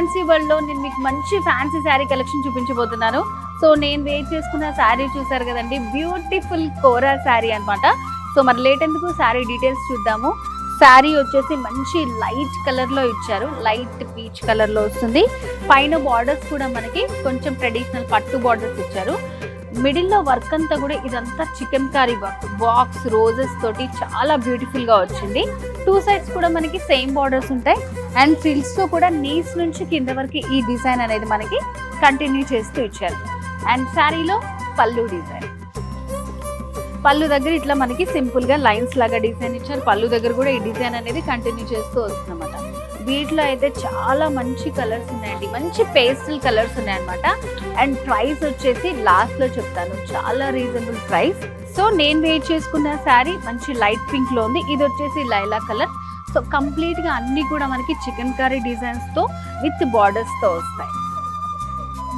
Fancy world లో నేను మీకు మంచి ఫ్యాన్సీ శారీ కలెక్షన్ చూపించబోతున్నాను. సో నేను వేర్ చేసుకున్న శారీ చూసారు కదండి, బ్యూటిఫుల్ కోరా శారీ అన్నమాట. సో మరి లేట్ ఎందుకు, శారీ డీటెయిల్స్ చూద్దాము. శారీ వచ్చేసి మంచి లైట్ కలర్ లో ఇచ్చారు, లైట్ పీచ్ కలర్ లో వస్తుంది. పైన బార్డర్స్ కూడా మనకి కొంచెం ట్రెడిషనల్ పట్టు బార్డర్స్ ఇచ్చారు. మిడిల్ లో వర్క్ అంతా కూడా ఇదంతా chikankari work, box roses తోటి చాలా బ్యూటిఫుల్ గా వచ్చింది. టూ సైడ్స్ కూడా మనకి సేమ్ బార్డర్స్ ఉంటాయి. అండ్ ఫ్రిల్స్ తో కూడా నీస్ నుంచి కింద వరకు ఈ డిజైన్ అనేది మనకి కంటిన్యూ చేస్తూ ఇచ్చారు. అండ్ శారీలో పళ్ళు డిజైన్, పళ్ళు దగ్గర ఇట్లా మనకి సింపుల్ గా లైన్స్ లాగా డిజైన్ ఇచ్చారు. పళ్ళు దగ్గర కూడా ఈ డిజైన్ అనేది కంటిన్యూ చేస్తూ వస్తుందన్నమాట. వీటిలో అయితే చాలా మంచి కలర్స్ ఉన్నాయండి, మంచి పేస్టల్ కలర్స్ ఉన్నాయన్నమాట. అండ్ ప్రైస్ వచ్చేసి లాస్ట్ లో చెప్తాను, చాలా రీజనబుల్ ప్రైస్. సో నేను వెయిట్ చేసుకున్న శారీ మంచి లైట్ పింక్ లో ఉంది. ఇది వచ్చేసి లైలా కలర్. సో కంప్లీట్ గా అన్ని కూడా మనకి చికెన్ కర్రీ డిజైన్స్ తో విత్ బార్డర్స్ తో వస్తాయి.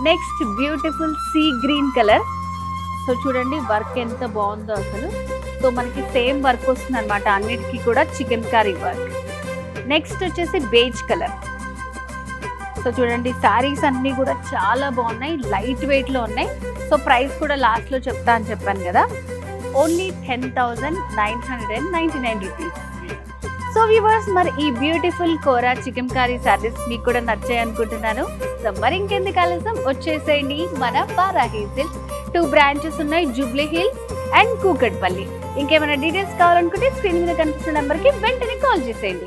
Next beautiful sea green colour. So చూడండి వర్క్ ఎంత బాగుందో అసలు. సో మనకి సేమ్ వర్క్ వస్తుంది అనమాట, అన్నిటికీ కూడా చికెన్ కర్రీ వర్క్. నెక్స్ట్ వచ్చేసి బేజ్ కలర్. సో చూడండి శారీస్ అన్ని కూడా చాలా బాగున్నాయి, లైట్ వెయిట్ లో ఉన్నాయి. సో ప్రైస్ కూడా లాస్ట్ లో చెప్తా అని చెప్పాను కదా, ఓన్లీ 10,999 రూపీస్. సో వ్యూవర్స్, మరి ఈ బ్యూటిఫుల్ కోరా చికెన్ కర్రీ శారీస్ మీకు కూడా నచ్చాయి అనుకుంటున్నాను. సో మరి ఇంకెందుకు ఆలస్యం, వచ్చేసేయండి మన వారాహి సిల్క్స్. 2 బ్రాంచెస్ ఉన్నాయి, జూబ్లీ హిల్స్ అండ్ కూకట్పల్లి. ఇంకేమైనా డీటెయిల్స్ కావాలనుకుంటే స్క్రీన్ మీద కనిపిస్తున్న నెంబర్కి వెంటనే కాల్ చేసేయండి.